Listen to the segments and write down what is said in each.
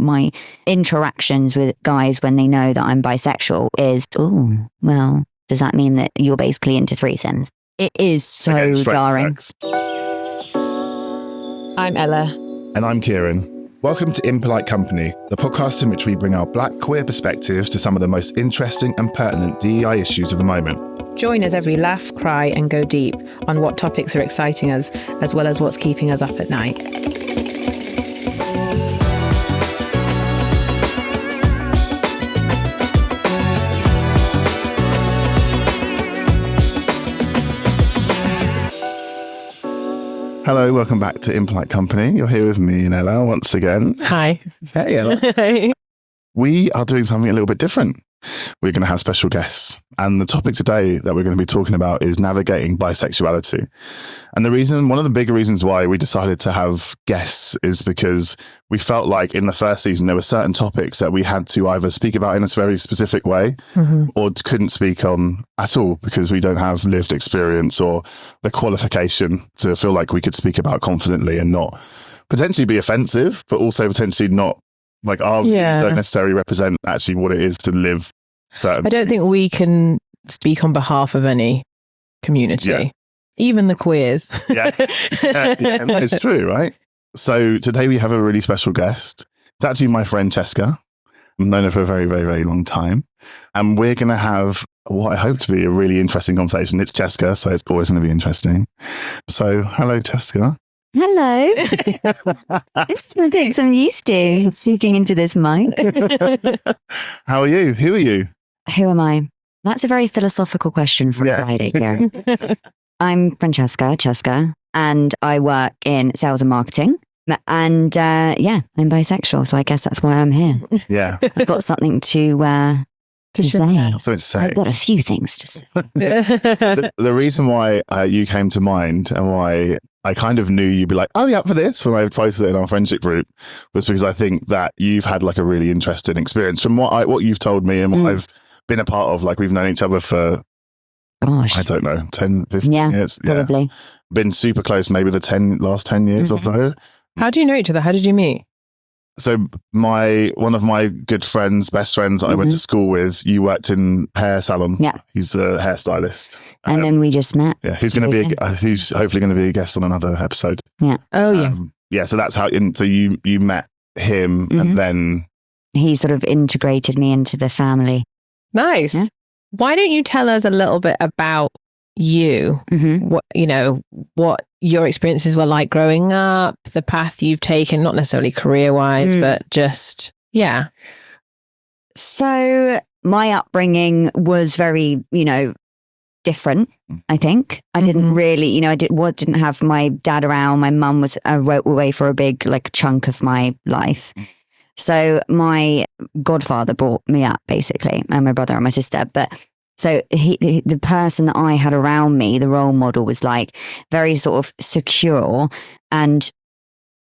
my interactions with guys when they know that I'm bisexual is, oh, well, does that mean that you're basically into threesomes? It is so jarring. I'm Ella. And I'm Kieran. Welcome to Impolite Company, the podcast in which we bring our black queer perspectives to some of the most interesting and pertinent DEI issues of the moment. Join us as we laugh, cry and go deep on what topics are exciting us, as well as what's keeping us up at night. Hello, welcome back to Impolite Company. You're here with me and Ella once again. Hi. Hey, Ella. Hey. We are doing something a little bit different. We're going to have special guests. And the topic today that we're going to be talking about is navigating bisexuality. And one of the bigger reasons why we decided to have guests is because we felt like in the first season, there were certain topics that we had to either speak about in a very specific way or couldn't speak on at all because we don't have lived experience or the qualification to feel like we could speak about confidently and not potentially be offensive, but also potentially not like our views don't necessarily represent actually what it is to live certain. I don't think we can speak on behalf of any community, even the queers. Yeah, it's true, right? So today we have a really special guest. It's actually my friend Cesca. I've known her for a very, very, very long time. And we're going to have what I hope to be a really interesting conversation. It's Cesca, so it's always going to be interesting. So hello, Cesca. Hello. This is going to take some used to speaking into this mic. How are you? Who are you? Who am I? That's a very philosophical question for Friday here. I'm Francesca, Cesca, and I work in sales and marketing. And I'm bisexual, so I guess that's why I'm here. Yeah. I've got something to say. I've got a few things to say. The reason why you came to mind and why I kind of knew you'd be like, oh, yeah, up for this when I posted it in our friendship group was because I think that you've had like a really interesting experience from what you've told me and what I've been a part of. Like we've known each other for, I don't know, 10, 15 years. Probably. Yeah. Been super close, maybe the last 10 years or so. How do you know each other? How did you meet? So one of my good friends, best friends I went to school with, you worked in hair salon. Yeah. He's a hairstylist. And then we just met. Yeah. Who's hopefully going to be a guest on another episode. Yeah. Oh, yeah. Yeah. So that's how, so you met him and then. He sort of integrated me into the family. Nice. Yeah. Why don't you tell us a little bit about you? What your experiences were like growing up, the path you've taken, not necessarily career-wise, but just, So my upbringing was very, different, I think. I didn't really, I didn't have my dad around. My mum was away for a big chunk of my life. So my godfather brought me up basically, and my brother and my sister. But so the person that I had around me, the role model, was like very sort of secure and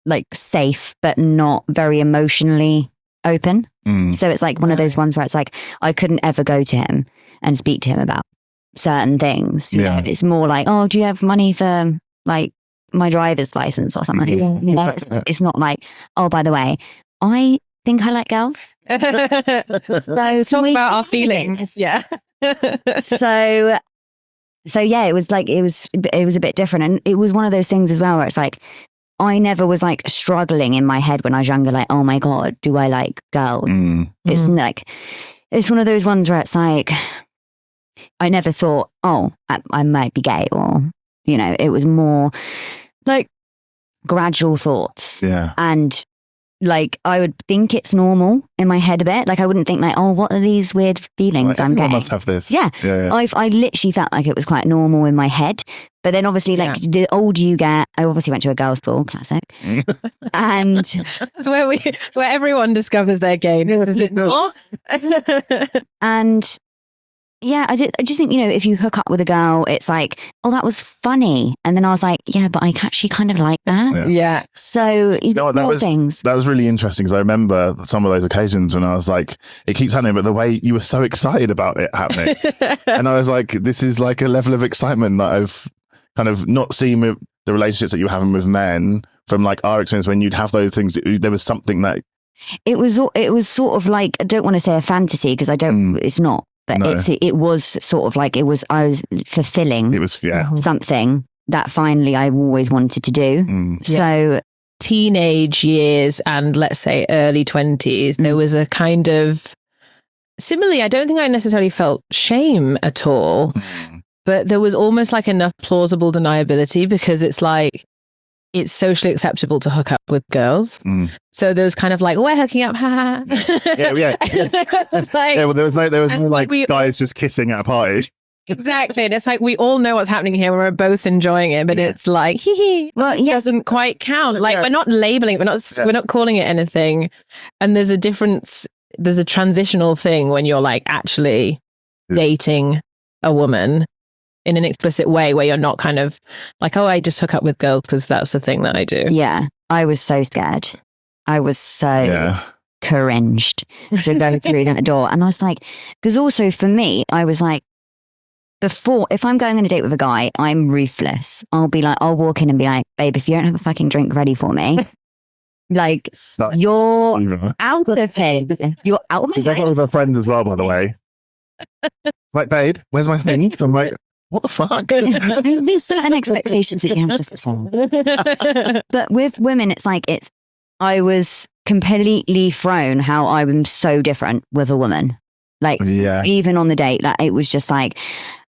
like safe, but not very emotionally open. So it's like one of those ones where it's like I couldn't ever go to him and speak to him about certain things. You know? It's more like, oh, do you have money for like my driver's license or something? It's not like, oh, by the way, I think I like girls. Let's talk about our feelings. Yeah. So yeah, it was a bit different, and it was one of those things as well where it's like I never was like struggling in my head when I was younger, like, oh my god, do I like girls? It's like it's one of those ones where it's like I never thought, oh, I might be gay, or it was more like gradual thoughts, and like I would think it's normal in my head a bit. Like I wouldn't think like, oh, what are these weird feelings I'm getting? Must have this. Yeah. I literally felt like it was quite normal in my head. But then obviously like the older you get, I obviously went to a girls' school, classic. And it's where everyone discovers their game. Is it not? And yeah, I just think, if you hook up with a girl, it's like, oh, that was funny. And then I was like, yeah, but I actually kind of like that. Yeah. So things. That was really interesting because I remember some of those occasions when I was like, it keeps happening, but the way you were so excited about it happening. And I was like, this is like a level of excitement that I've kind of not seen with the relationships that you were having with men from like our experience when you'd have those things. There was something that It was sort of like, I don't want to say a fantasy because I don't, it's not, but No. it was sort of like, I was fulfilling It was, something that finally I always wanted to do. So teenage years and let's say early 20s, there was a kind of, similarly, I don't think I necessarily felt shame at all, but there was almost like enough plausible deniability because it's like, it's socially acceptable to hook up with girls. So there was kind of like, we're hooking up, ha ha. Yeah. It's like, Well, there was no like guys just kissing at a party. Exactly. And it's like, we all know what's happening here. We're both enjoying it, but it's like, hee hee. Well, it doesn't quite count. Like, we're not labeling it. We're not calling it anything. And there's a difference. There's a transitional thing when you're like actually dating a woman in an explicit way where you're not kind of like, oh, I just hook up with girls because that's the thing that I do. Yeah. I was so scared. I was so cringed to go through that door. And I was like, because also for me, I was like, before, if I'm going on a date with a guy, I'm ruthless. I'll walk in and be like, babe, if you don't have a fucking drink ready for me, like, you're out of here. You're out of here. That's what with her friends as well, by the way. Like, babe, where's my things? I'm like, what the fuck? There's certain expectations that you have to fulfill. But with women, it's like, I was completely thrown how I'm so different with a woman. Like, even on the date, like, it was just like,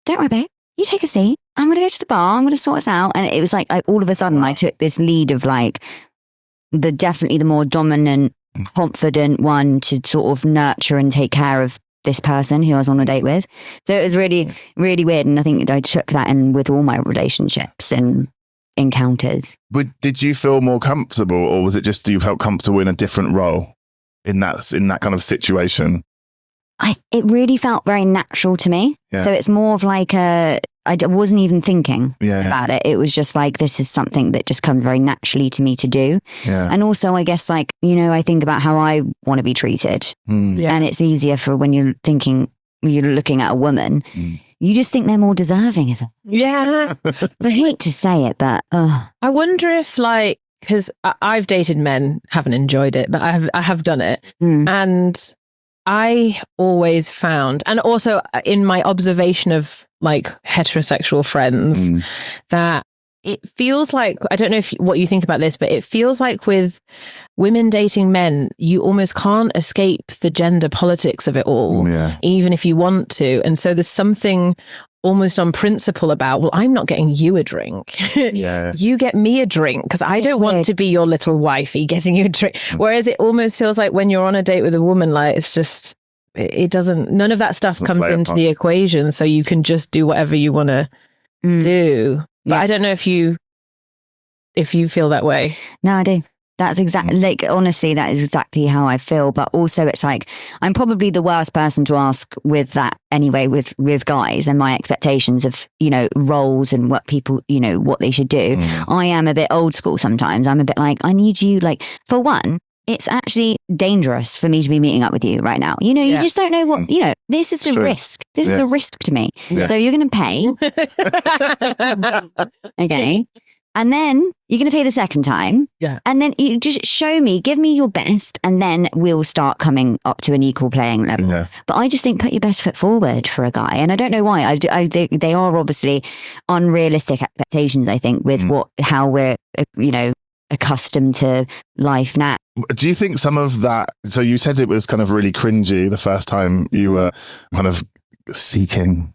don't worry, babe, you take a seat. I'm going to go to the bar. I'm going to sort us out. And it was like all of a sudden I took this lead of like definitely the more dominant, confident one to sort of nurture and take care of this person who I was on a date with. So it was really, really weird. And I think I took that in with all my relationships and encounters. But did you feel more comfortable, or was it just you felt comfortable in a different role in that kind of situation? It really felt very natural to me. Yeah. So it's more of like I wasn't even thinking about it. It was just like, this is something that just comes very naturally to me to do. Yeah. And also, I guess, like, I think about how I want to be treated. And it's easier for when you're looking at a woman, you just think they're more deserving of it. Yeah. I hate to say it, but I wonder if, like, because I've dated men, haven't enjoyed it, but I have done it. And I always found, and also in my observation of like heterosexual friends, that it feels like, I don't know what you think about this, but it feels like with women dating men, you almost can't escape the gender politics of it all, even if you want to. And so there's something almost on principle about, well, I'm not getting you a drink. You get me a drink because I don't want to be your little wifey getting you a drink. Whereas it almost feels like when you're on a date with a woman, like it's just, it doesn't, none of that stuff comes into the equation. So you can just do whatever you want to do. But I don't know if you feel that way. No, I do. That's exactly, like, honestly, that is exactly how I feel. But also it's like, I'm probably the worst person to ask with that anyway, with guys and my expectations of, roles and what people, what they should do. I am a bit old school sometimes. I'm a bit like, I need you, like, for one, it's actually dangerous for me to be meeting up with you right now. You just don't know what, this is a risk. This is a risk to me. So you're going to pay. Okay. And then you're going to pay the second time. Yeah. And then you just give me your best, and then we'll start coming up to an equal playing level. Yeah. But I just think put your best foot forward for a guy. And I don't know why. They are obviously unrealistic expectations, I think, with how we're, accustomed to life now. Do you think some of that, so you said it was kind of really cringy the first time you were kind of seeking?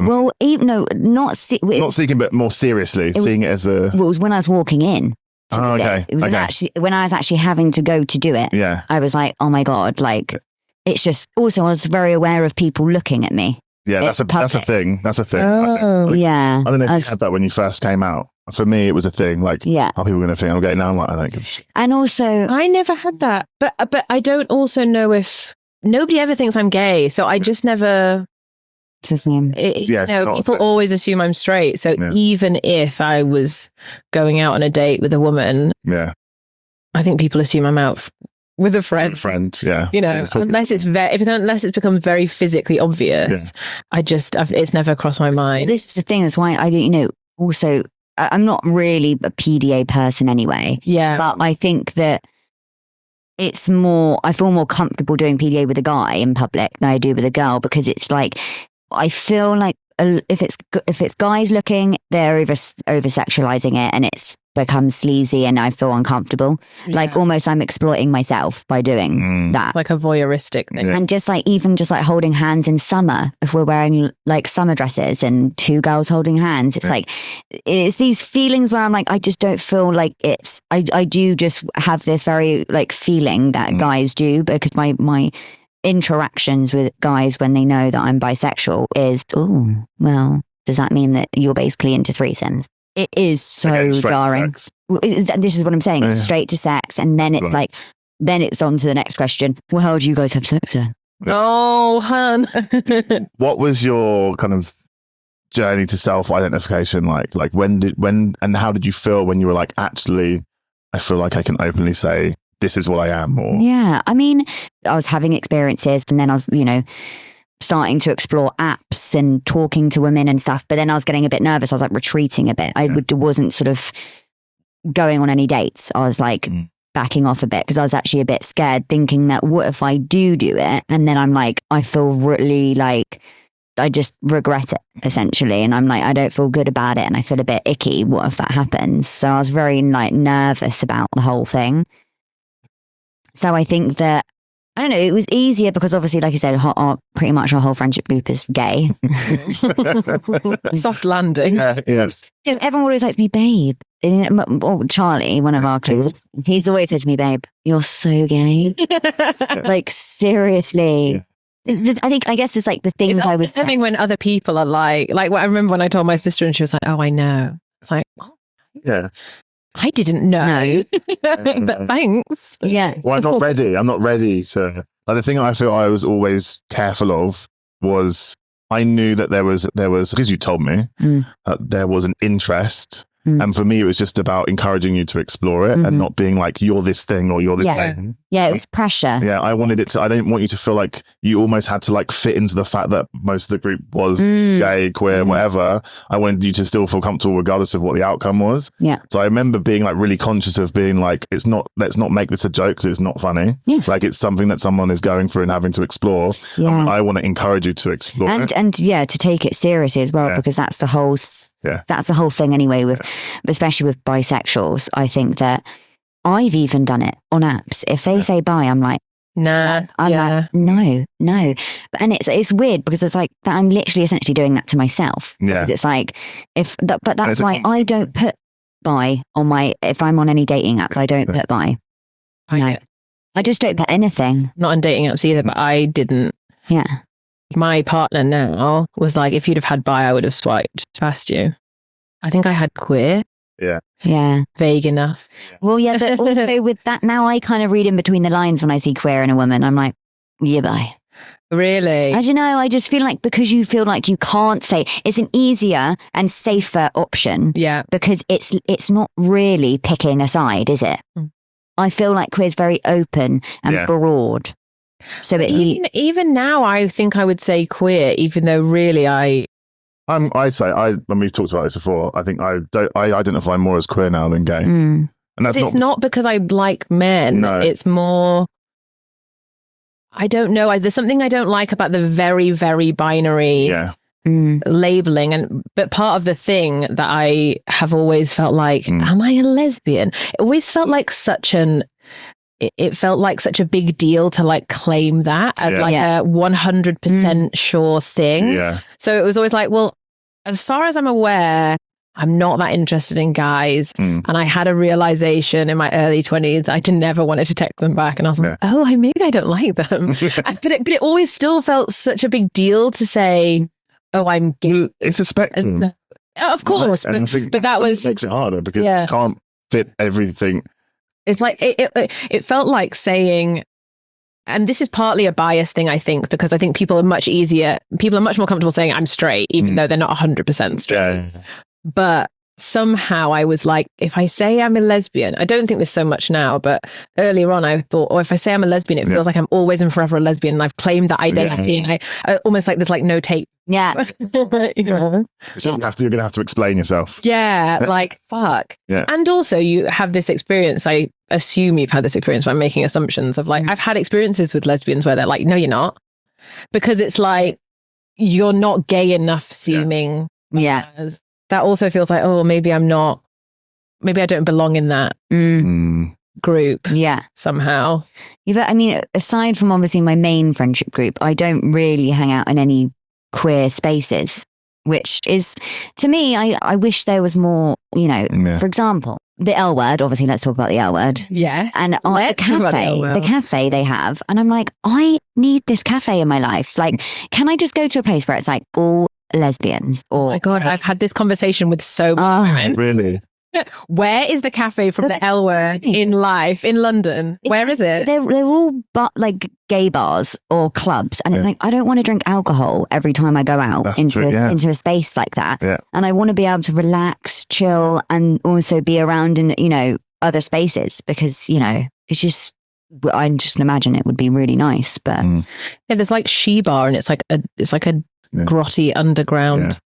Well, not seeking, but more seriously, seeing it as a... Well, it was when I was walking in. Oh, okay. It was when I was actually having to go to do it. Yeah. I was like, oh my God, like, it's just, also I was very aware of people looking at me. Yeah, that's a thing. That's a thing. Oh, yeah. I don't know if you had that when you first came out. For me, it was a thing. Like, how people going to think I'm gay now? I'm like, I don't give a shit. And also, I never had that. But I don't also know if nobody ever thinks I'm gay. So I just never. It's the same. People always assume I'm straight. So even if I was going out on a date with a woman, I think people assume I'm out with a friend. Unless it's become very physically obvious. It's never crossed my mind. This is the thing. That's why I also. I'm not really a PDA person anyway. Yeah. But I think that it's more, I feel more comfortable doing PDA with a guy in public than I do with a girl, because it's like, I feel like if it's guys looking, they're over sexualizing it, and it's becomes sleazy, and I feel uncomfortable. Yeah. Like almost I'm exploiting myself by doing that. Like a voyeuristic thing. And just like, even just like holding hands in summer, if we're wearing like summer dresses and two girls holding hands, it's like, it's these feelings where I'm like, I just don't feel like it's, I do just have this very like feeling that guys do, because my interactions with guys when they know that I'm bisexual is, oh, well, does that mean that you're basically into threesomes? It is so jarring. This is what I'm saying. It's straight to sex. And then it's like, then it's on to the next question. Well, how do you guys have sex then? Oh, hun. What was your kind of journey to self-identification like? Like when and how did you feel when you were like, actually, I feel like I can openly say, this is what I am? Or Yeah. I mean, I was having experiences, and then I was, starting to explore apps and talking to women and stuff. But then I was getting a bit nervous. I was like retreating a bit. I wasn't sort of going on any dates. I was like backing off a bit, because I was actually a bit scared, thinking that what if I do it? And then I'm like, I feel really like, I just regret it essentially. And I'm like, I don't feel good about it. And I feel a bit icky. What if that happens? So I was very like nervous about the whole thing. So I think that, I don't know, it was easier because obviously, like you said, pretty much our whole friendship group is gay. Soft landing. Yes. Everyone always likes me, babe. Or Charlie, one of our close, he's always said to me, babe, you're so gay. Like, seriously. Yeah. I guess it's like the things I would say. When other people are like I remember when I told my sister, and she was like, oh, I know. It's like, oh, yeah. I didn't know, but thanks. Yeah. Well, I'm not ready. I'm not ready to. Like, the thing I feel I was always careful of was, I knew that there was because you told me that there was an interest. And for me, it was just about encouraging you to explore it and not being like, you're this thing or you're this thing. Yeah, it was pressure. Yeah, I wanted it to, I didn't want you to feel like you almost had to like fit into the fact that most of the group was gay, queer, whatever. I wanted you to still feel comfortable regardless of what the outcome was. Yeah. So I remember being like really conscious of being like, let's not make this a joke because it's not funny. Yeah. Like, it's something that someone is going through and having to explore. Yeah. I want to encourage you to explore it. And yeah, to take it seriously as well, because that's the whole... Yeah. That's the whole thing anyway, especially with bisexuals. I think that I've even done it on apps. If they say bi, I'm like, nah. Like, no. And it's weird because it's like that I'm literally essentially doing that to myself. Yeah. It's like, but that's why I don't put bi on if I'm on any dating apps, I don't put bi. No. I just don't put anything. Not on dating apps either, but I didn't. Yeah. My partner now was like, if you'd have had bi, I would have swiped past you. I think I had queer. Yeah. Yeah. Vague enough. Well, yeah, but also with that, now I kind of read in between the lines when I see queer in a woman. I'm like, yeah, bi. Really? I don't know. I just feel like, because you feel like you can't say, it's an easier and safer option. Yeah. Because it's not really picking a side, is it? I feel like queer is very open and broad. So even now, I think I would say queer, even though really I'd say when we've talked about this before, I think I identify more as queer now than gay. And that's it's not because I like men. No. It's more, I don't know. There's something I don't like about the very, very binary labeling. But part of the thing that I have always felt like, am I a lesbian? It always felt like it felt like such a big deal to like claim that as a 100% sure thing. Yeah. So it was always like, well, as far as I'm aware, I'm not that interested in guys. And I had a realization in my early 20s, I never wanted to text them back. And I was like, maybe I don't like them. But it always still felt such a big deal to say, oh, I'm gay. It's a spectrum. Of course. But that makes it harder because you can't fit everything. It's like, it felt like saying, and this is partly a bias thing, I think, because I think people are much more comfortable saying I'm straight, even though they're not 100% straight. Yeah. But somehow I was like, if I say I'm a lesbian, I don't think there's so much now, but earlier on I thought, if I say I'm a lesbian, it feels like I'm always and forever a lesbian, and I've claimed that identity, and I almost like there's like no take Yeah. Yeah. So you're going to have to explain yourself. Yeah, like fuck. Yeah. And also you have this experience, I assume you've had this experience, but I'm making assumptions of like, I've had experiences with lesbians where they're like, no, you're not. Because it's like, you're not gay enough seeming. Yeah. That also feels like, oh, maybe I don't belong in that group. Yeah. Somehow. Yeah, but I mean, aside from obviously my main friendship group, I don't really hang out in any queer spaces, which is, to me, I wish there was more, for example, the L word, obviously, let's talk about the L word. Yeah. And the cafe they have. And I'm like, I need this cafe in my life. Like, can I just go to a place where it's like all lesbians? Or, oh my God, I've had this conversation with so many women. Really? Where is the cafe from the L word in life in London? Where is it? They're all like gay bars or clubs, and it's like I don't want to drink alcohol every time I go out into a space like that. Yeah. And I want to be able to relax, chill, and also be around in other spaces because it's just I just imagine it would be really nice. But there's like She Bar, and it's like a grotty underground.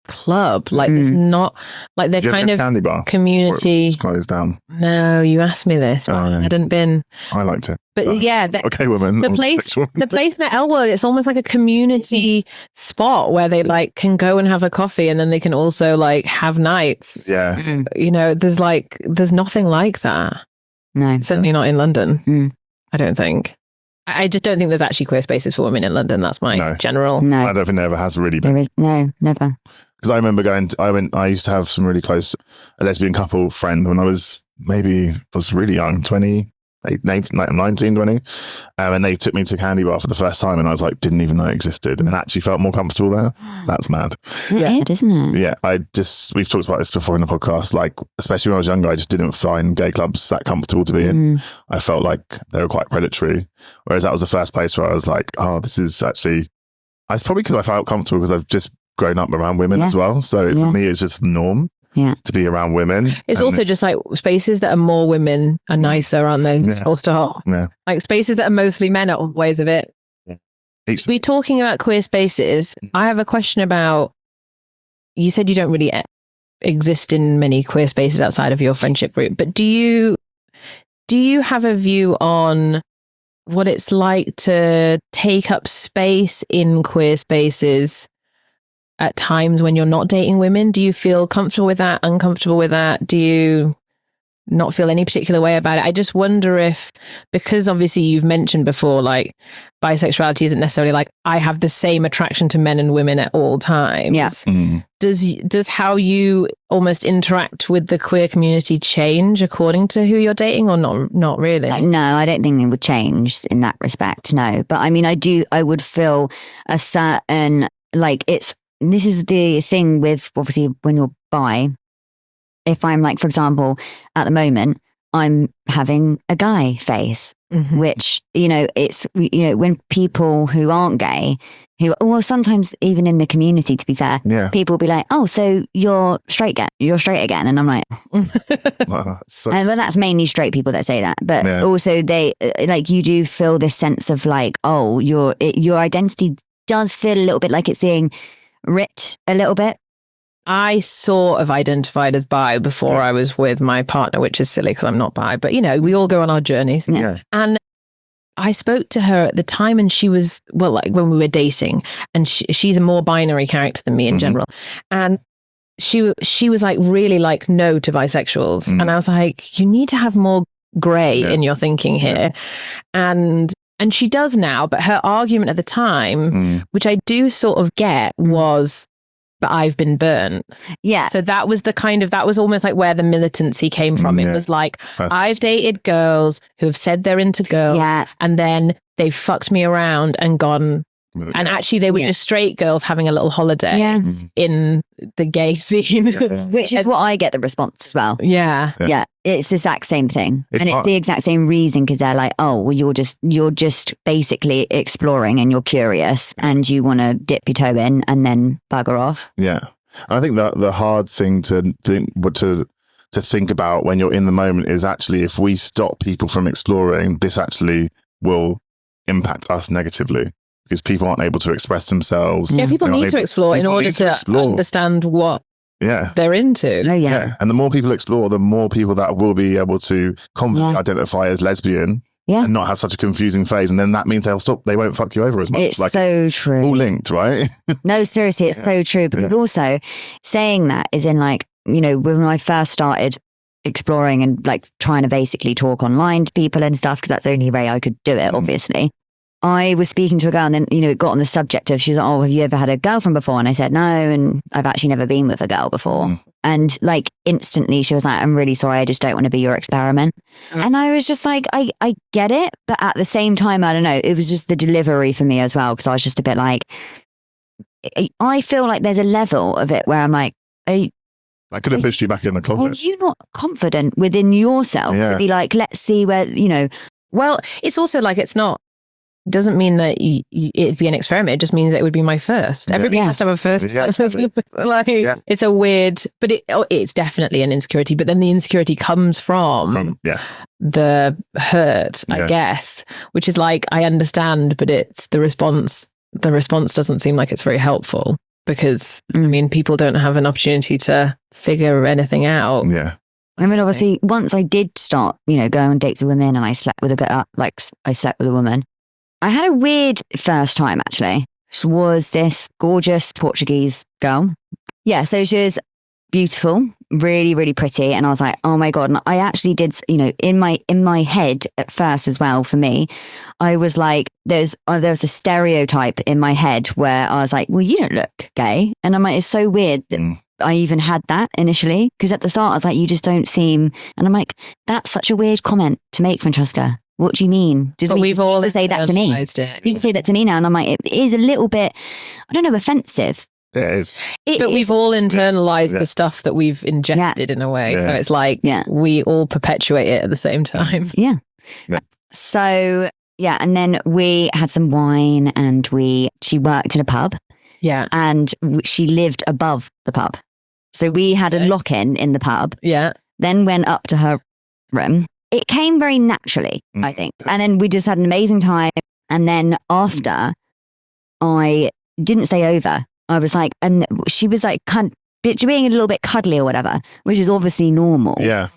Club, like there's not like they're kind of candy bar community. It's closed down. No, you asked me this. I hadn't been. I liked it, but okay, woman. The place in the L word, it's almost like a community spot where they like can go and have a coffee, and then they can also like have nights. Yeah, there's nothing like that. No, certainly not in London. I don't think. I just don't think there's actually queer spaces for women in London. That's my general. No, I don't think there ever has really been. There is, no, never. Because I remember I used to have some really close, a lesbian couple friend when I was really young, 19, 20. And they took me to Candy Bar for the first time, and I was like, didn't even know it existed, and actually felt more comfortable there. That's mad. Yeah, isn't it? Yeah, we've talked about this before in the podcast, like, especially when I was younger, I just didn't find gay clubs that comfortable to be in. I felt like they were quite predatory. Whereas that was the first place where I was like, oh, this is actually, it's probably because I felt comfortable because I've just grown up around women as well. So for me, it's just the norm. Yeah, to be around women. It's also just like spaces that are more women are nicer, aren't they? Full stop. Yeah. Like spaces that are mostly men are ways of it. Yeah. We're talking about queer spaces. I have a question about, you said you don't really exist in many queer spaces outside of your friendship group, but do you have a view on what it's like to take up space in queer spaces at times when you're not dating women? Do you feel comfortable with that, uncomfortable with that? Do you not feel any particular way about it? I just wonder if, because obviously you've mentioned before, like bisexuality isn't necessarily like I have the same attraction to men and women at all times. Yeah. Does how you almost interact with the queer community change according to who you're dating, or not really? No, I don't think it would change in that respect. No, but I mean, I would feel a certain, like, this is the thing with, obviously, when you're bi, if I'm like, for example, at the moment, I'm having a guy phase, which, it's, when people who aren't gay, sometimes even in the community, to be fair, people will be like, oh, so you're straight again. And I'm like, and that's mainly straight people that say that. But also they, like, you do feel this sense of like, oh, your identity does feel a little bit like it's being ripped a little bit. I sort of identified as bi before I was with my partner, which is silly because I'm not bi, but we all go on our journeys. Yeah. And I spoke to her at the time, and she was, well, like when we were dating, and she's a more binary character than me in general. And she was like really like no to bisexuals. And I was like, you need to have more grey in your thinking here. And she does now, but her argument at the time, which I do sort of get, was, but I've been burnt. Yeah. So that was that was almost like where the militancy came from. It was like, I've dated girls who have said they're into girls, and then they've fucked me around and gone. And actually they were just straight girls having a little holiday in the gay scene. Which is what I get the response as well. Yeah. It's the exact same thing. It's the exact same reason, because they're like, oh, well, you're just basically exploring, and you're curious, and you want to dip your toe in and then bugger off. Yeah. I think that the hard thing to think about when you're in the moment is actually, if we stop people from exploring, this actually will impact us negatively. because people aren't able to express themselves. Yeah, people need to explore in order to understand what they're into. Oh, Yeah. And the more people explore, the more people that will be able to confidently identify as lesbian and not have such a confusing phase. And then that means they won't fuck you over as much. It's so true. All linked, right? No, seriously, it's so true. Because also saying that is in like, you know, when I first started exploring and like trying to basically talk online to people and stuff, because that's the only way I could do it, obviously. I was speaking to a girl and then, you know, it got on the subject of, she's like, oh, have you ever had a girlfriend before? And I said, no, and I've actually never been with a girl before. And like instantly she was like, I'm really sorry, I just don't want to be your experiment. And I was just like, I get it. But at the same time, I don't know, it was just the delivery for me as well. Because I was just a bit like, I feel like there's a level of it where I'm like, I could have pushed you back in the closet. Are you not confident within yourself to be like, let's see where, you know. Well, it's also like, doesn't mean that it'd be an experiment. It just means that it would be my first. Everybody has to have a first. It's a weird, but it's definitely an insecurity. But then the insecurity comes from the hurt, I guess, which is like, I understand, but it's the response. The response doesn't seem like it's very helpful because, I mean, people don't have an opportunity to figure anything out. Yeah. I mean, obviously, once I did start, you know, going on dates with women and I slept with I slept with a woman. I had a weird first time, actually. She was this gorgeous Portuguese girl. Yeah, so she was beautiful, really, really pretty. And I was like, oh my God. And I actually did, you know, in my head at first as well, for me, I was like, there was a stereotype in my head where I was like, well, you don't look gay. And I'm like, it's so weird that I even had that initially. Because at the start, I was like, you just don't seem, and I'm like, that's such a weird comment to make, Francesca. What do you mean? We've all say that to me. You say that to me now, and I'm like, it is a little bit, I don't know, offensive. It is. But we've all internalized the stuff that we've injected in a way. So it's like we all perpetuate it at the same time. Yeah. So, and then we had some wine and she worked in a pub. Yeah. And she lived above the pub. So we had a lock-in in the pub. Yeah. Then went up to her room. It came very naturally, I think. And then we just had an amazing time. And then after, I didn't stay over. I was like, and she was like, being a little bit cuddly or whatever, which is obviously normal. Yeah.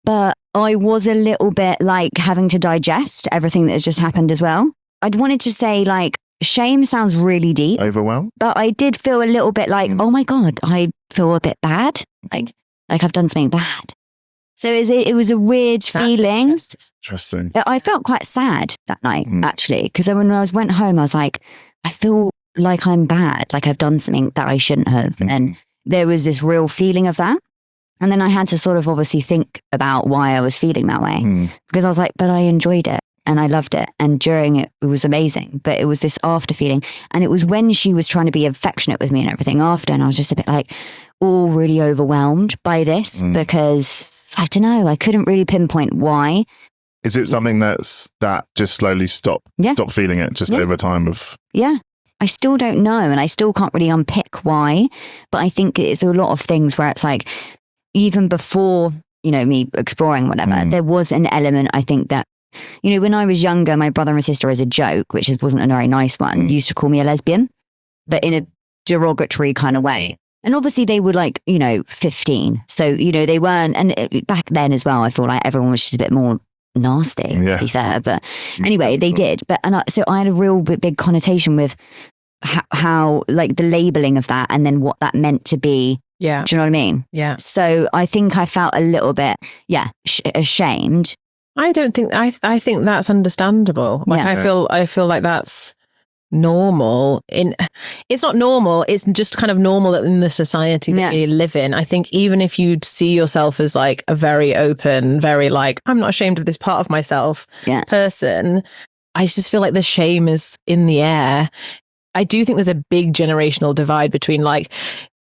But I was a little bit like having to digest everything that has just happened as well. I'd wanted to say like, shame sounds really deep. Overwhelmed? But I did feel a little bit like, oh my God, I feel a bit bad. Like I've done something bad. So it was a weird feeling. Interesting. I felt quite sad that night, actually, because when I went home, I was like, I feel like I'm bad, like I've done something that I shouldn't have. And there was this real feeling of that. And then I had to sort of obviously think about why I was feeling that way, because I was like, but I enjoyed it and I loved it. And during it, it was amazing. But it was this after feeling. And it was when she was trying to be affectionate with me and everything after. And I was just a bit like, all really overwhelmed by this because I don't know, I couldn't really pinpoint why. Is it something that just slowly stopped feeling it just over time of? Yeah. I still don't know. And I still can't really unpick why, but I think it's a lot of things where it's like, even before, you know, me exploring whatever, there was an element, I think that, you know, when I was younger, my brother and sister, as a joke, which wasn't a very nice one, used to call me a lesbian, but in a derogatory kind of way. And obviously they were like, you know, 15. So, you know, they weren't, and back then as well, I feel like everyone was just a bit more nasty, to be fair. But anyway, they did. But so I had a real big connotation with how like the labeling of that and then what that meant to be. Yeah. Do you know what I mean? Yeah. So I think I felt a little bit, ashamed. I don't think, I think that's understandable. Like I feel like that's normal. It's not normal, it's just kind of normal in the society that you live in. I think even if you see yourself as like a very open, very like, I'm not ashamed of this part of myself person, I just feel like the shame is in the air. I do think there's a big generational divide between like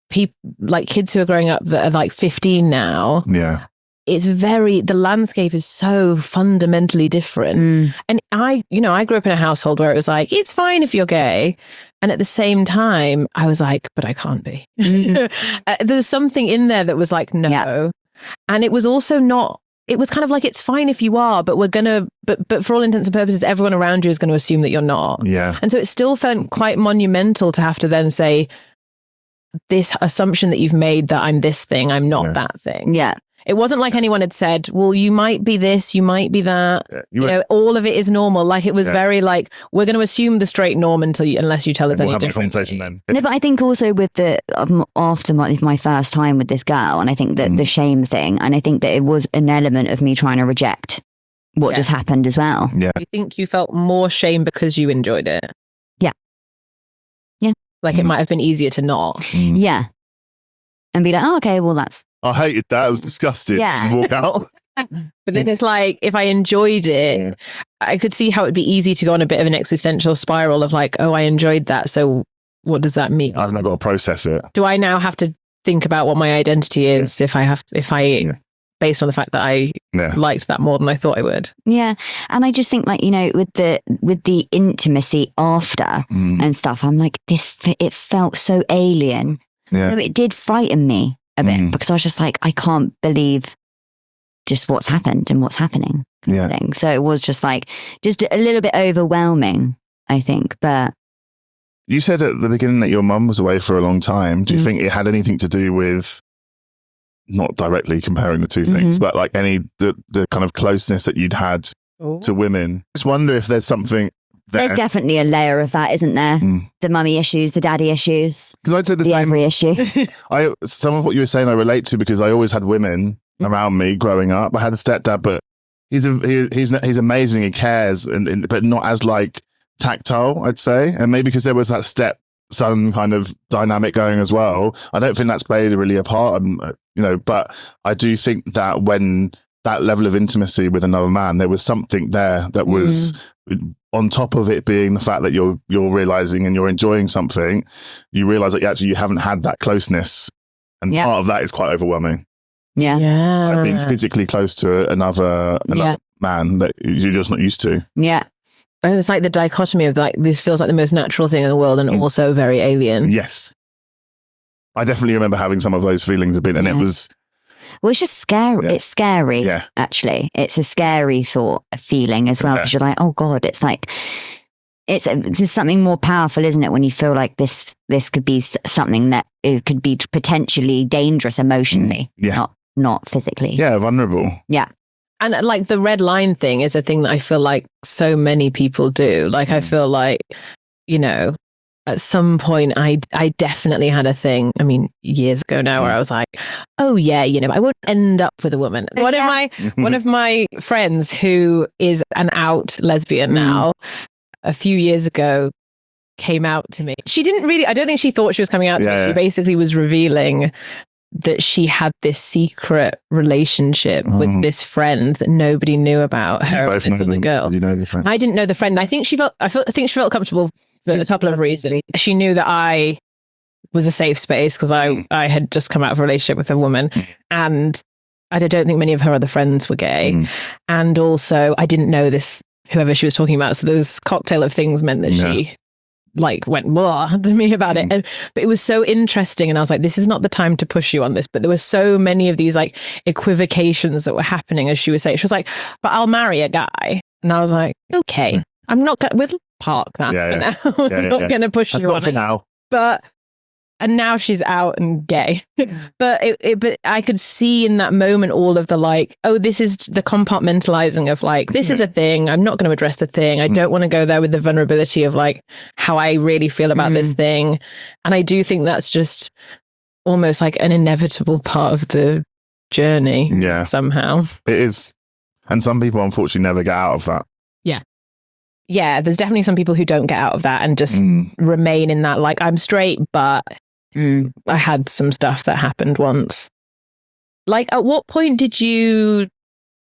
people, like kids who are growing up that are like 15 now. Yeah. It's the landscape is so fundamentally different. And I grew up in a household where it was like, it's fine if you're gay. And at the same time, I was like, but I can't be. There's something in there that was like, no. Yeah. And it was also not it was kind of like, it's fine if you are, but but for all intents and purposes, everyone around you is going to assume that you're not. Yeah. And so it still felt quite monumental to have to then say, this assumption that you've made that I'm this thing, I'm not that thing. Yeah. It wasn't like anyone had said, well, you might be this, you might be that. Yeah. You know, all of it is normal. Like it was very like, we're going to assume the straight norm unless you tell us any we'll have a different. conversation then. No, but I think also with the after my first time with this girl, and I think that the shame thing, and I think that it was an element of me trying to reject what just happened as well. Yeah. You think you felt more shame because you enjoyed it? Yeah. Yeah. Like it might have been easier to not. Yeah. And be like, oh, okay, well, that's... I hated that. It was disgusting. Yeah. Walk out. But then it's like, if I enjoyed it, I could see how it'd be easy to go on a bit of an existential spiral of like, oh, I enjoyed that. So what does that mean? I've not got to process it. Do I now have to think about what my identity is if I based on the fact that I liked that more than I thought I would? Yeah. And I just think like, you know, with the intimacy after and stuff, I'm like, it felt so alien. Yeah. So it did frighten me a bit because I was just like, I can't believe just what's happened and what's happening. Kind of thing. So it was just like, just a little bit overwhelming, I think. But you said at the beginning that your mum was away for a long time. Do you think it had anything to do with, not directly comparing the two things, but like the kind of closeness that you'd had to women? I just wonder if there's something there. There's definitely a layer of that, isn't there? The mummy issues, the daddy issues, because I'd say the every issue. Some of what you were saying I relate to, because I always had women around me growing up. I had a stepdad, but he's amazing. He cares, but not as like tactile, I'd say. And maybe because there was that stepson kind of dynamic going as well, I don't think that's played really a part. You know, but I do think that when that level of intimacy with another man, there was something there that was on top of it being the fact that you're realizing and you're enjoying something. You realize that you haven't had that closeness, and part of that is quite overwhelming. Yeah. Like being physically close to another man that you're just not used to. Yeah. It was like the dichotomy of like, this feels like the most natural thing in the world and also very alien. Yes. I definitely remember having some of those feelings a bit, and it was... Well, it's just scary. Yeah. It's scary, actually. It's a scary feeling as well, because you're like, oh God, it's like, there's something more powerful, isn't it? When you feel like this could be something that it could be potentially dangerous emotionally, not physically. Yeah, vulnerable. Yeah. And like the red line thing is a thing that I feel like so many people do. Like I feel like, you know, at some point I definitely had a thing, I mean, years ago now, where I was like, oh yeah, you know, I won't end up with a woman. One of my friends who is an out lesbian now, a few years ago, came out to me. She didn't really, I don't think she thought she was coming out to me. She basically was revealing that she had this secret relationship with this friend that nobody knew about her. This other girl. You know the friend? I didn't know the friend. I think she felt comfortable for a couple of reasons. She knew that I was a safe space because I had just come out of a relationship with a woman, and I don't think many of her other friends were gay. And also I didn't know this, whoever she was talking about. So this cocktail of things meant that she like went blah to me about it. But it was so interesting. And I was like, this is not the time to push you on this. But there were so many of these like equivocations that were happening as she was saying. She was like, but I'll marry a guy. And I was like, okay, I'm not going to park that for now. I'm not going to push you on it now. But and now she's out and gay. But but I could see in that moment all of the like, oh, this is the compartmentalizing of like, this is a thing. I'm not going to address the thing. I don't want to go there with the vulnerability of like how I really feel about this thing. And I do think that's just almost like an inevitable part of the journey. Yeah. Somehow. It is. And some people unfortunately never get out of that. Yeah. Yeah. There's definitely some people who don't get out of that and just remain in that like, I'm straight, but I had some stuff that happened once. Like, at what point did you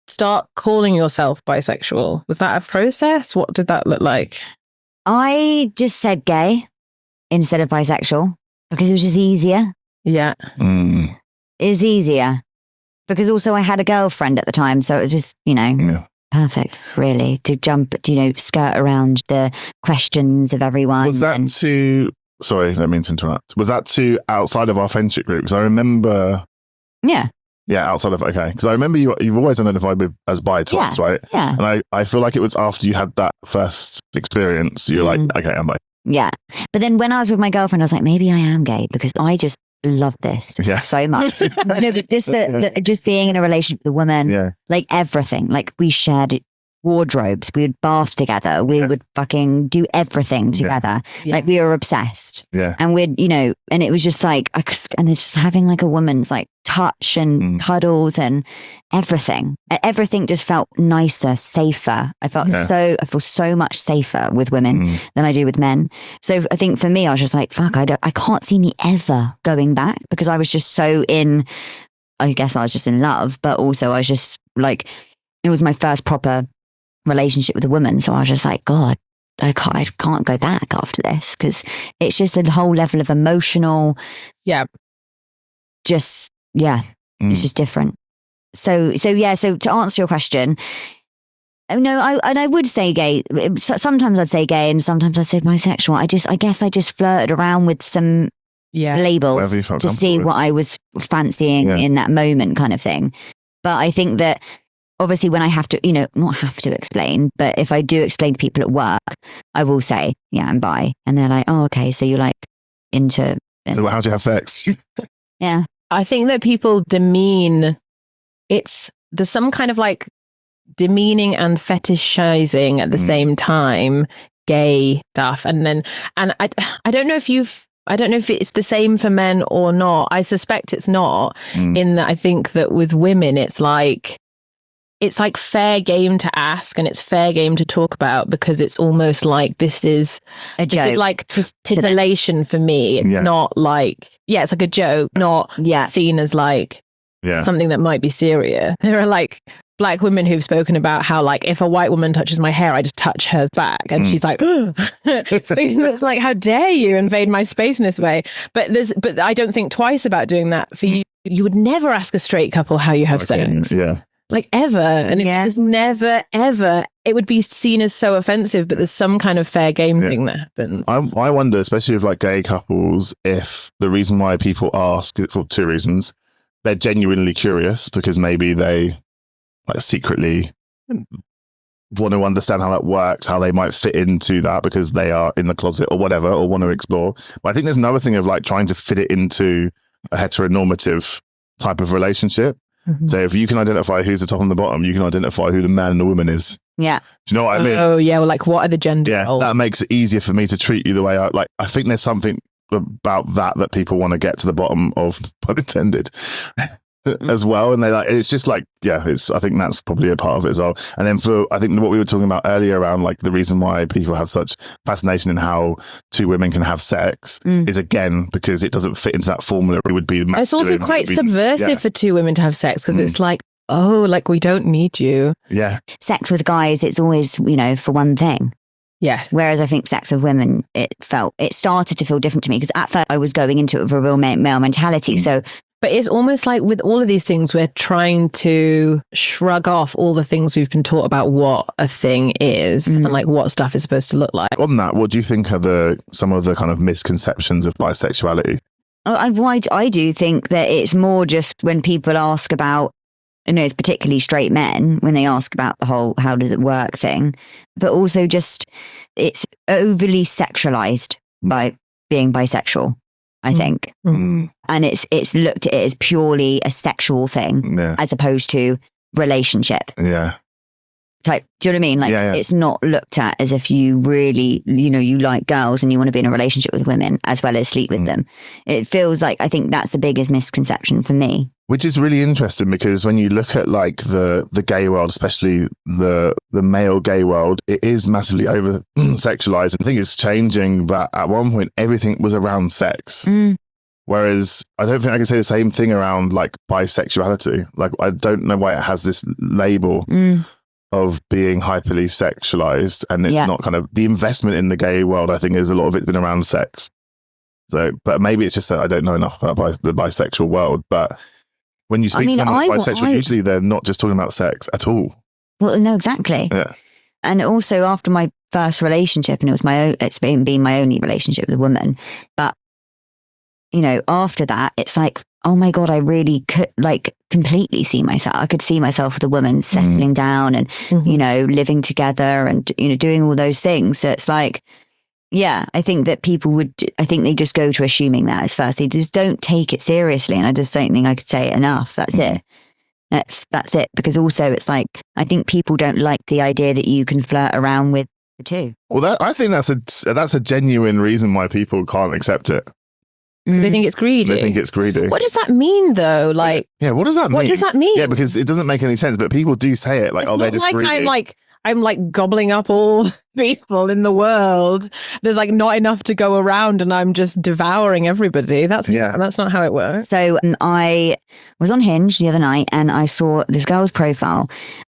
start calling yourself bisexual? Was that a process? What did that look like? I just said gay instead of bisexual because it was just easier. Yeah. It was easier because also I had a girlfriend at the time. So it was just, you know, perfect, really, to jump, you know, skirt around the questions of everyone. Was that sorry, I didn't mean to interrupt. Was that outside of our friendship group? Because I remember... Yeah. Yeah, outside of, okay. Because I remember you've always identified as bi twice, right? Yeah. And I feel like it was after you had that first experience, you're like, okay, I'm bi. Yeah. But then when I was with my girlfriend, I was like, maybe I am gay because I just love this so much. No, but just just being in a relationship with a woman, like everything, like we shared wardrobes, we would bath together, we would fucking do everything together. Like we were obsessed. And we'd, and it was just like, and it's just having like a woman's like touch and cuddles and everything just felt nicer, safer. I feel so much safer with women than I do with men. So I think for me, I was just like, fuck, I can't see me ever going back because I was just so I guess I was just in love, but also I was just like, it was my first proper relationship with a woman. So I was just like, God, I can't go back after this because it's just a whole level of emotional. It's just different. So to answer your question, I would say gay. Sometimes I'd say gay and sometimes I'd say bisexual. I guess I just flirted around with some labels to see what I was fancying in that moment kind of thing. But I think that obviously when I have to, not have to explain, but if I do explain to people at work, I will say, I'm bi. And they're like, oh, okay. So you're like into. So how do you have sex? Yeah. I think that people demean, there's some kind of like demeaning and fetishizing at the same time, gay stuff. And I don't know if it's the same for men or not. I suspect it's not, in that I think that with women, it's like fair game to ask and it's fair game to talk about because it's almost like this is a joke. This is like titillation for me. It's not like, it's like a joke, not seen as like something that might be serious. There are like black women who've spoken about how like if a white woman touches my hair, I just touch hers back. And she's like, it's like, how dare you invade my space in this way? But I don't think twice about doing that for you. You would never ask a straight couple how you have sex. Like ever. And it just never, ever, it would be seen as so offensive, but there's some kind of fair game thing that happens. I wonder, especially with like gay couples, if the reason why people ask, for two reasons, they're genuinely curious because maybe they like secretly want to understand how that works, how they might fit into that because they are in the closet or whatever, or want to explore. But I think there's another thing of like trying to fit it into a heteronormative type of relationship. So if you can identify who's the top and the bottom, you can identify who the man and the woman is. Yeah. Do you know what I mean? Oh yeah. Well, like what are the gender roles? That makes it easier for me to treat you the way I think there's something about that people want to get to the bottom of, pun intended, as well. And they like, it's just like, I think that's probably a part of it as well. And then I think what we were talking about earlier around like the reason why people have such fascination in how two women can have sex is again, because it doesn't fit into that formula. It would be the it's also quite subversive for two women to have sex because it's like, oh, like we don't need you. Yeah. Sex with guys, it's always, for one thing. Yeah. Whereas I think sex with women, it started to feel different to me because at first I was going into it with a real male mentality. So, but it's almost like with all of these things, we're trying to shrug off all the things we've been taught about what a thing is and like what stuff is supposed to look like. On that, what do you think are some of the kind of misconceptions of bisexuality? I do think that it's more just when people ask about, it's particularly straight men when they ask about the whole how does it work thing, but also just it's overly sexualized by being bisexual, I think. And it's looked at it as purely a sexual thing as opposed to relationship. Type, do you know what I mean? Like it's not looked at as if you really, you like girls and you want to be in a relationship with women as well as sleep with them. It feels like, I think that's the biggest misconception for me. Which is really interesting because when you look at like the gay world, especially the male gay world, it is massively over sexualized. I think it's changing, but at one point everything was around sex. Whereas I don't think I can say the same thing around like bisexuality. Like I don't know why it has this label of being hyperly sexualized, and it's not kind of the investment in the gay world. I think is a lot of it's been around sex. So, but maybe it's just that I don't know enough about the bisexual world. But when you speak to someone that's bisexual, usually they're not just talking about sex at all. Well, no, exactly. Yeah. And also after my first relationship, and it's been my only relationship with a woman, but after that, it's like, oh my God, I really could completely see myself. I could see myself with a woman settling down and, you know, living together and, you know, doing all those things. So it's like, yeah, I think that I think they just go to assuming that as first. They just don't take it seriously. And I just don't think I could say it enough. That's it. That's it. Because also it's like, I think people don't like the idea that you can flirt around with the two. Well, I think that's a genuine reason why people can't accept it. They think it's greedy. They think it's greedy. What does that mean, though? Like, yeah, what does that mean? What does that mean? Yeah, because it doesn't make any sense. But people do say it like, it's they're just like greedy. I'm like gobbling up all people in the world. There's like not enough to go around, and I'm just devouring everybody. That's not how it works. So I was on Hinge the other night, and I saw this girl's profile,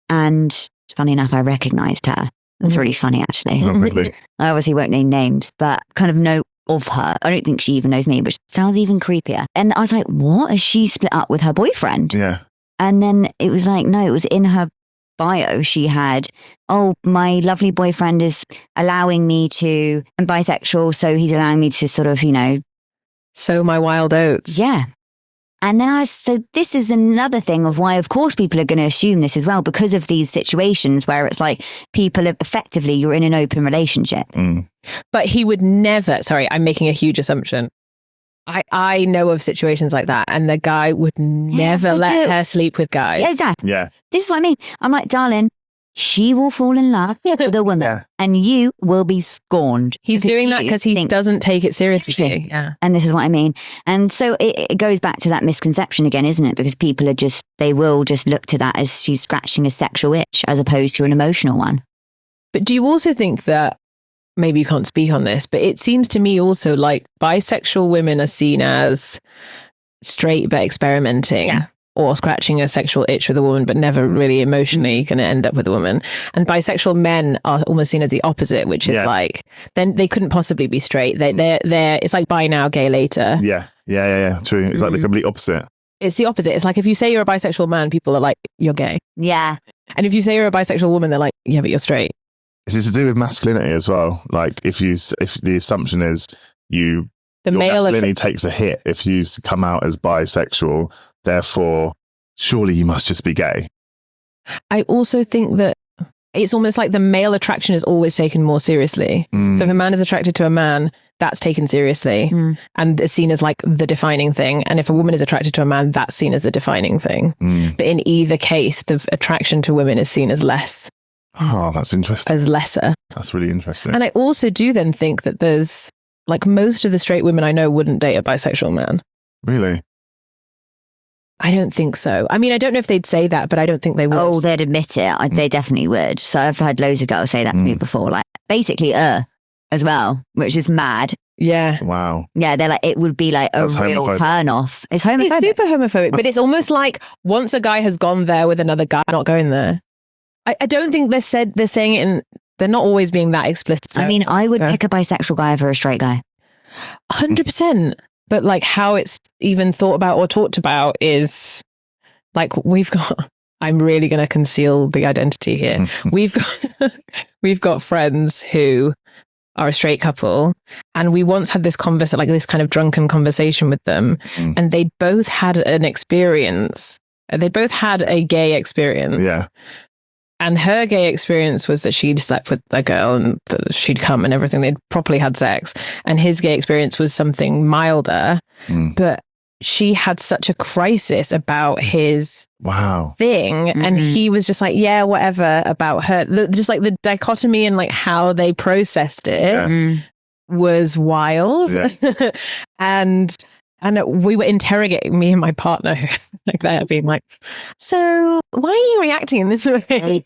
and funny enough, I recognised her. It's really funny, actually. Not really. I obviously won't name names, but kind of know of her. I don't think she even knows me, but sounds even creepier. And I was like, what? Has she split up with her boyfriend? Yeah. And then it was like, no, it was in her bio. She had, oh, my lovely boyfriend is allowing me to, I'm bisexual, so he's allowing me to sort of, you know, sow my wild oats. Yeah. And then so this is another thing of why, of course, people are going to assume this as well, because of these situations where it's like people are effectively, you're in an open relationship. But he would never, sorry, I'm making a huge assumption. I know of situations like that, and the guy would never let her sleep with guys. Yeah, exactly. Yeah. This is what I mean. I'm like, darling, she will fall in love with a woman and you will be scorned. He's doing that because he doesn't take it seriously. Yeah. And this is what I mean. And so it goes back to that misconception again, isn't it? Because people are they will just look to that as she's scratching a sexual itch as opposed to an emotional one. But do you also think that, maybe you can't speak on this, but it seems to me also like bisexual women are seen as straight but experimenting. Yeah. Or scratching a sexual itch with a woman, but never really emotionally going to end up with a woman. And bisexual men are almost seen as the opposite, which is like, then they couldn't possibly be straight. They're it's like bi now, gay later. Yeah. True. It's like the complete opposite. It's the opposite. It's like if you say you're a bisexual man, people are like, you're gay. Yeah. And if you say you're a bisexual woman, they're like, yeah, but you're straight. Is this to do with masculinity as well? Like if the assumption is your masculinity takes a hit if you come out as bisexual, therefore, surely you must just be gay. I also think that it's almost like the male attraction is always taken more seriously. So if a man is attracted to a man, that's taken seriously and is seen as like the defining thing. And if a woman is attracted to a man, that's seen as the defining thing. But in either case, the attraction to women is seen as less. Oh, that's interesting. As lesser. That's really interesting. And I also do then think that there's like most of the straight women I know wouldn't date a bisexual man. Really? I don't think so. I mean, I don't know if they'd say that, but I don't think they would. Oh, they'd admit it. They definitely would. So I've had loads of girls say that to me before, like basically as well, which is mad. Yeah. Wow. Yeah, they're like, it would be like a real turn off. It's homophobic. It's super homophobic, but it's almost like once a guy has gone there with another guy, not going there. I don't think they're saying it they're not always being that explicit. I mean, I would pick a bisexual guy over a straight guy. 100%. But like how it's even thought about or talked about is like I'm really going to conceal the identity here. We've got friends who are a straight couple, and we once had this this kind of drunken conversation with them, and they both had an experience. They both had a gay experience. Yeah. And her gay experience was that she'd slept with a girl and she'd come and everything. They'd properly had sex. And his gay experience was something milder. But she had such a crisis about his thing. And he was just like, yeah, whatever about her. Just like the dichotomy and like how they processed it was wild. Yeah. And we were interrogating, me and my partner, like that, being like, so why are you reacting in this way?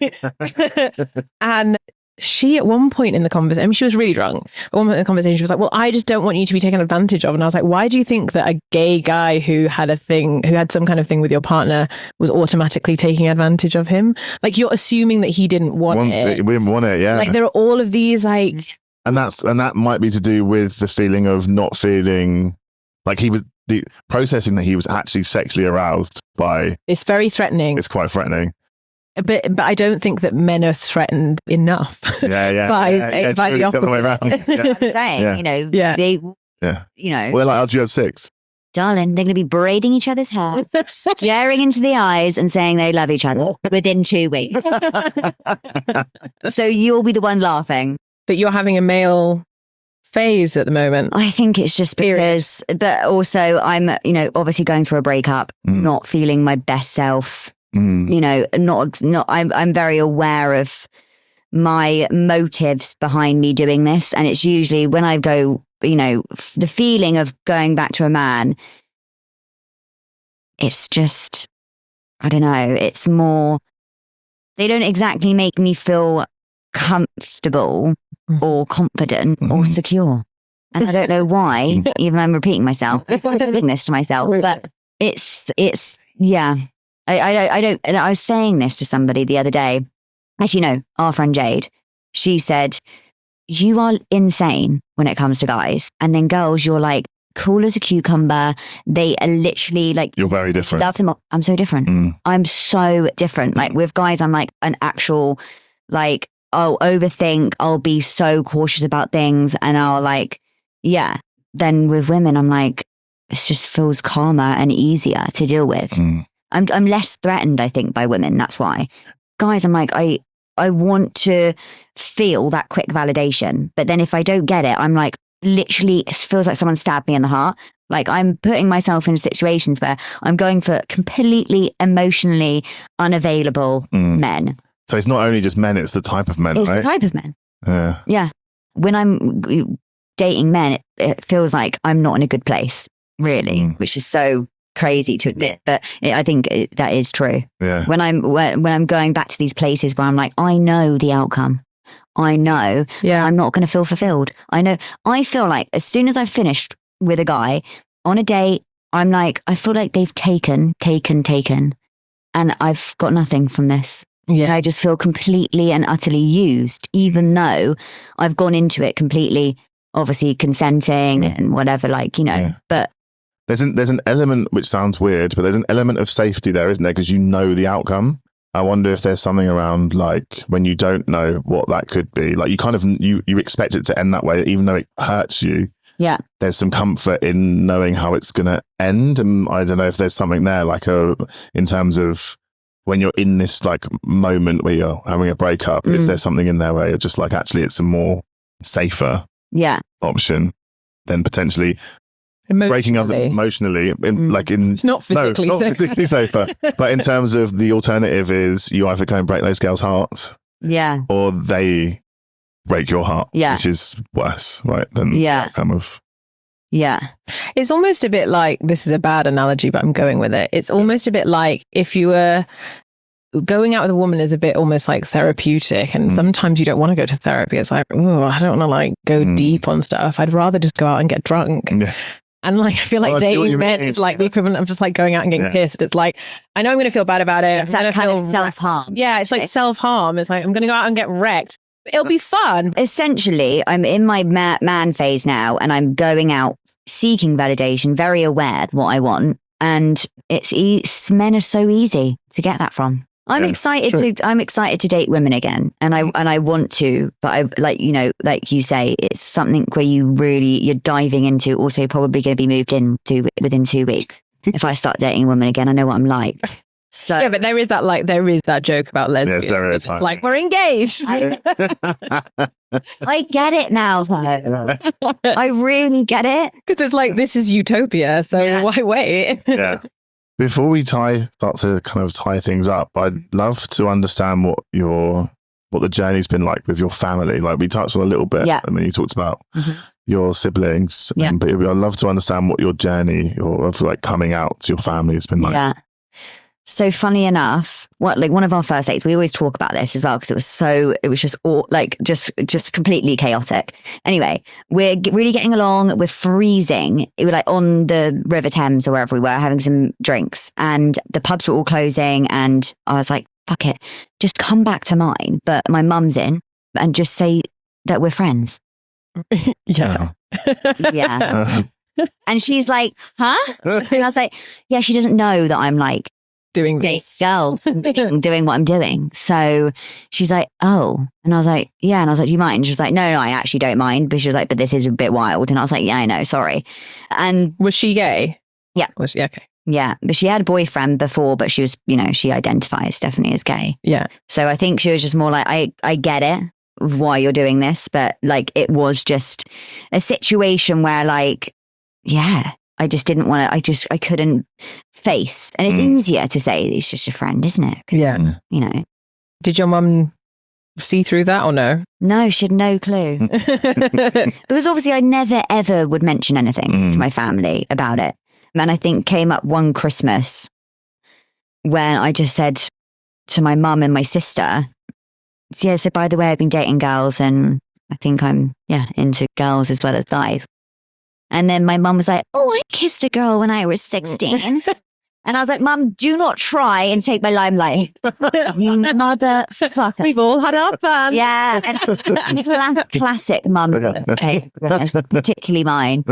And she, at one point in the conversation, I mean, she was really drunk. At one point in the conversation, she was like, well, I just don't want you to be taken advantage of. And I was like, why do you think that a gay guy who had some kind of thing with your partner was automatically taking advantage of him? Like, you're assuming that he didn't want it. We didn't want it, yeah. Like, there are all of these, like... And that might be to do with the feeling of not feeling... Like the processing that he was actually sexually aroused by. It's very threatening. It's quite threatening. But I don't think that men are threatened enough. Yeah. by the opposite. The other way around. I'm saying, they, you know. Well, like, how do you have sex? darling, they're going to be braiding each other's hair, staring into the eyes and saying they love each other within 2 weeks. So you'll be the one laughing. But you're having a male phase at the moment. I think it's just because, but also I'm, obviously going through a breakup, not feeling my best self. I'm very aware of my motives behind me doing this. And it's usually when I go, the feeling of going back to a man, it's just, I don't know, it's more, they don't exactly make me feel comfortable or confident or secure. And I don't know why, even I'm repeating myself, I'm doing this to myself, but it's, yeah. I don't, and I was saying this to somebody the other day, actually, our friend Jade, she said, you are insane when it comes to guys. And then girls, you're like cool as a cucumber. They are literally like, you're very different. Love them. I'm so different. I'm so different. Like with guys, I'm like an actual, like, I'll overthink. I'll be so cautious about things. And I'll like, yeah. Then with women, I'm like, it just feels calmer and easier to deal with. I'm less threatened, I think, by women. That's why. Guys, I'm like, I want to feel that quick validation. But then if I don't get it, I'm like, literally, it feels like someone stabbed me in the heart. Like I'm putting myself in situations where I'm going for completely emotionally unavailable men. So it's not only just men, it's the type of men, it's right? It's the type of men. Yeah. When I'm dating men, it feels like I'm not in a good place, really, which is so crazy to admit, but I think that is true. Yeah. When I'm going back to these places where I'm like, I know the outcome. I know I'm not going to feel fulfilled. I feel like as soon as I've finished with a guy on a date, I'm like, I feel like they've taken, and I've got nothing from this. Yeah. And I just feel completely and utterly used, even though I've gone into it completely, obviously consenting and whatever, but There's an element, which sounds weird, but there's an element of safety there, isn't there? Because you know the outcome. I wonder if there's something around like when you don't know what that could be. Like you kind of, you expect it to end that way, even though it hurts you. Yeah. There's some comfort in knowing how it's going to end. And I don't know if there's something there, like in terms of when you're in this like moment where you're having a breakup, is there something in there where you're just like, actually, it's a more safer option than potentially breaking up emotionally, it's not physically not physically safer, but in terms of the alternative is you either go and break those girls' hearts, or they break your heart, which is worse, right? Than the outcome of. Yeah, it's almost a bit like, this is a bad analogy, but I'm going with it. It's almost a bit like if you were going out with a woman is a bit almost like therapeutic, and sometimes you don't want to go to therapy. It's like, oh, I don't want to like go deep on stuff. I'd rather just go out and get drunk. Yeah. And like, I feel like dating men is like the equivalent of just like going out and getting pissed. It's like, I know I'm going to feel bad about it. It's that kind of self-harm. Yeah, it's like self-harm. It's like, I'm going to go out and get wrecked. It'll be fun. Essentially, I'm in my man phase now, and I'm going out seeking validation, very aware of what I want. And men are so easy to get that from. I'm excited to date women again, and I want to, but I like you say, it's something where you're diving into. Also, probably going to be moved into within 2 weeks. If I start dating a woman again, I know what I'm like. So yeah, but there is that joke about lesbians. Yes, there is. It's like, we're engaged. I get it now. I really get it, because it's like, this is utopia. So why wait? Yeah. Before we start to kind of tie things up, I'd love to understand what the journey's been like with your family. Like we touched on a little bit. I mean, you talked about your siblings, but I'd love to understand what your journey of like coming out to your family has been like. Yeah. So funny enough, one of our first dates, we always talk about this as well, because it was just completely chaotic. Anyway, we're really getting along. We're freezing. It was like on the River Thames or wherever we were, having some drinks, and the pubs were all closing. And I was like, fuck it, just come back to mine. But my mum's in, and just say that we're friends. Yeah. Yeah. And she's like, huh? And I was like, yeah, she doesn't know that I'm like, doing this girls doing what I'm doing. So she's like, oh. And I was like, yeah. And I was like, do you mind? She was like, no, I actually don't mind. But she was like, but this is a bit wild. And I was like, yeah, I know, sorry. And was she gay? Yeah. Okay. Yeah, but she had a boyfriend before, but she was, she identifies definitely as gay. Yeah. So I think she was just more like, I get it, why you're doing this, but like it was just a situation where like, yeah, I just didn't want to, I couldn't face. And it's easier to say it's just a friend, isn't it? Yeah. Did your mum see through that or no? No, she had no clue. Because obviously I never ever would mention anything to my family about it. And I think came up one Christmas when I just said to my mum and my sister, yeah, so by the way, I've been dating girls and I think I'm, into girls as well as guys. And then my mum was like, oh, I kissed a girl when I was 16. And I was like, Mum, do not try and take my limelight. Motherfucker. We've all had our fun. Yeah. And classic mum, particularly mine.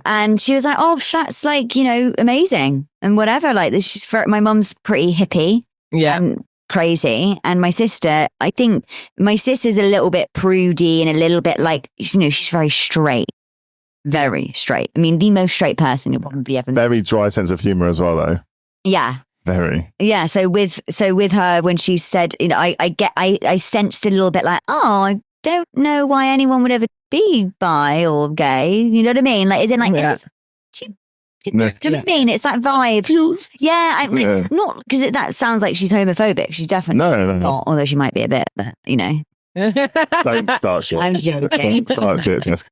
And she was like, oh, that's like, amazing and whatever. Like this, my mum's pretty hippie. Yeah. Crazy. And my sister, I think my sister's a little bit prudy and a little bit like, she's very straight. Very straight. I mean, the most straight person you'll probably ever meet. Very dry sense of humor as well, though. Yeah. Very. Yeah. So with her, when she said, I sensed a little bit like, oh, I don't know why anyone would ever be bi or gay. You know what I mean? Like, is it like, do you know what I mean? It's that vibe. Yeah. Not because that sounds like she's homophobic. She's definitely not, although she might be a bit, but Don't start shit. I'm joking. Don't start shit, Jessica.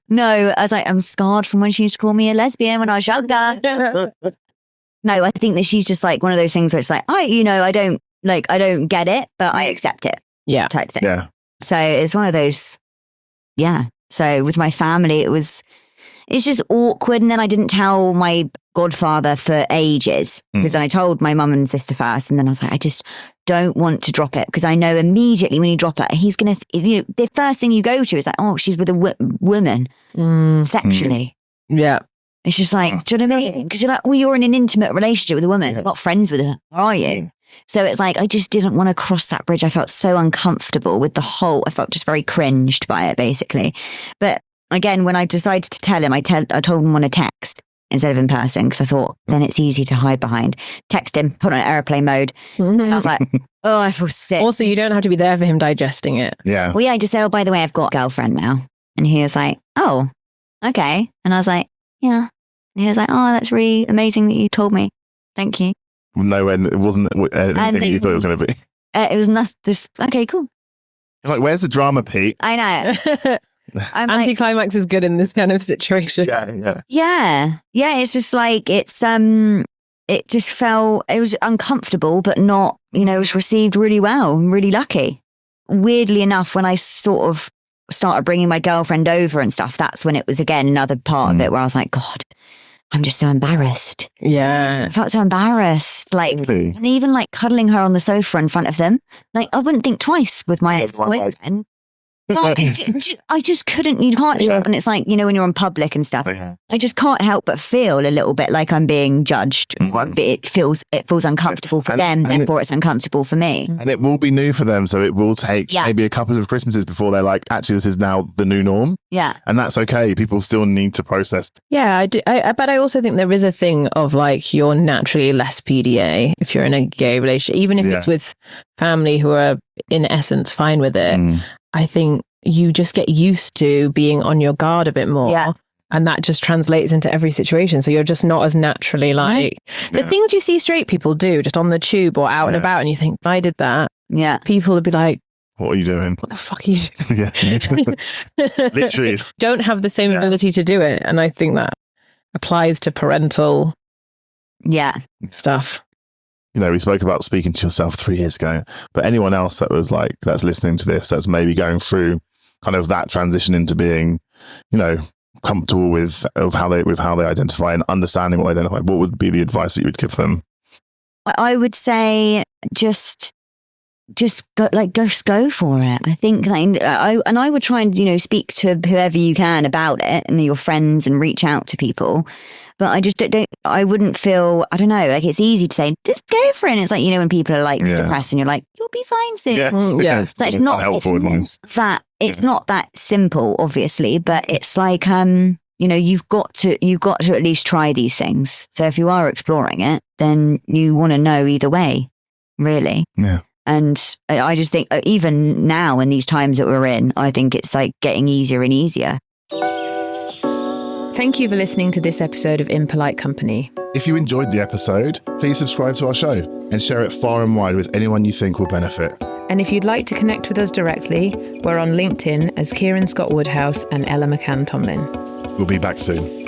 No, I was like, I'm scarred from when she used to call me a lesbian when I was younger. No, I think that she's just like one of those things where it's like, I don't get it, but I accept it. Yeah. Type thing. Yeah. So it's one of those, So with my family, it's just awkward. And then I didn't tell my godfather for ages because then I told my mum and sister first. And then I was like, I just don't want to drop it because I know immediately when you drop it, he's going to, the first thing you go to is like, oh, she's with a woman sexually. Yeah. It's just like, do you know what I mean? Because you're like, well, you're in an intimate relationship with a woman. You're not friends with her, are you? So it's like, I just didn't want to cross that bridge. I felt so uncomfortable with I felt just very cringed by it, basically. But again, when I decided to tell him, I told him on a text instead of in person because I thought then it's easy to hide behind. Text him, put on airplane mode. I was like, oh, I feel sick. Also, you don't have to be there for him digesting it. Yeah. Well, I just said, oh, by the way, I've got a girlfriend now. And he was like, oh, okay. And I was like, yeah. And he was like, oh, that's really amazing that you told me. Thank you. No, it wasn't anything you thought it was going to be. It was nothing. Just okay, cool. You're like, where's the drama, Pete? I know. Anticlimax is good in this kind of situation. Yeah. It's just like it just felt it was uncomfortable, but not. It was received really well. I'm really lucky. Weirdly enough, when I sort of started bringing my girlfriend over and stuff, that's when it was again another part of it where I was like, God, I'm just so embarrassed. Yeah. I felt so embarrassed. Like, Really? and even like cuddling her on the sofa in front of them. Like, I wouldn't think twice with my ex-boyfriend. But I just couldn't. You can't. And it's like, when you're in public and stuff, I just can't help but feel a little bit like I'm being judged. It feels uncomfortable for them, therefore it's uncomfortable for me. And it will be new for them. So it will take maybe a couple of Christmases before they're like, actually, this is now the new norm. Yeah. And that's okay. People still need to process. Yeah, I do. But I also think there is a thing of like, you're naturally less PDA if you're in a gay relationship, even if it's with family who are in essence fine with it. I think you just get used to being on your guard a bit more. Yeah. And that just translates into every situation. So you're just not as naturally like the things you see straight people do just on the tube or out and about. And you think, if I did that, people would be like, what are you doing? What the fuck are you doing? Literally. Don't have the same ability to do it. And I think that applies to parental stuff. We spoke about speaking to yourself 3 years ago, but anyone else that's listening to this, that's maybe going through kind of that transition into being, comfortable with how they identify and understanding what they identify, what would be the advice that you would give them? I would say just go for it. I think I would try and speak to whoever you can about it and your friends and reach out to people. But I just I wouldn't feel, I don't know, like it's easy to say, just go for it. And it's like, when people are like depressed and you're like, you'll be fine soon. Yeah. So it's not helpful advice. It's not that simple, obviously, but it's like, you know, you've got to at least try these things. So if you are exploring it, then you want to know either way, really. Yeah. And I just think even now in these times that we're in, I think it's like getting easier and easier. Thank you for listening to this episode of Impolite Company. If you enjoyed the episode, please subscribe to our show and share it far and wide with anyone you think will benefit. And if you'd like to connect with us directly, we're on LinkedIn as Kieran Scott Woodhouse and Ella McCann Tomlin. We'll be back soon.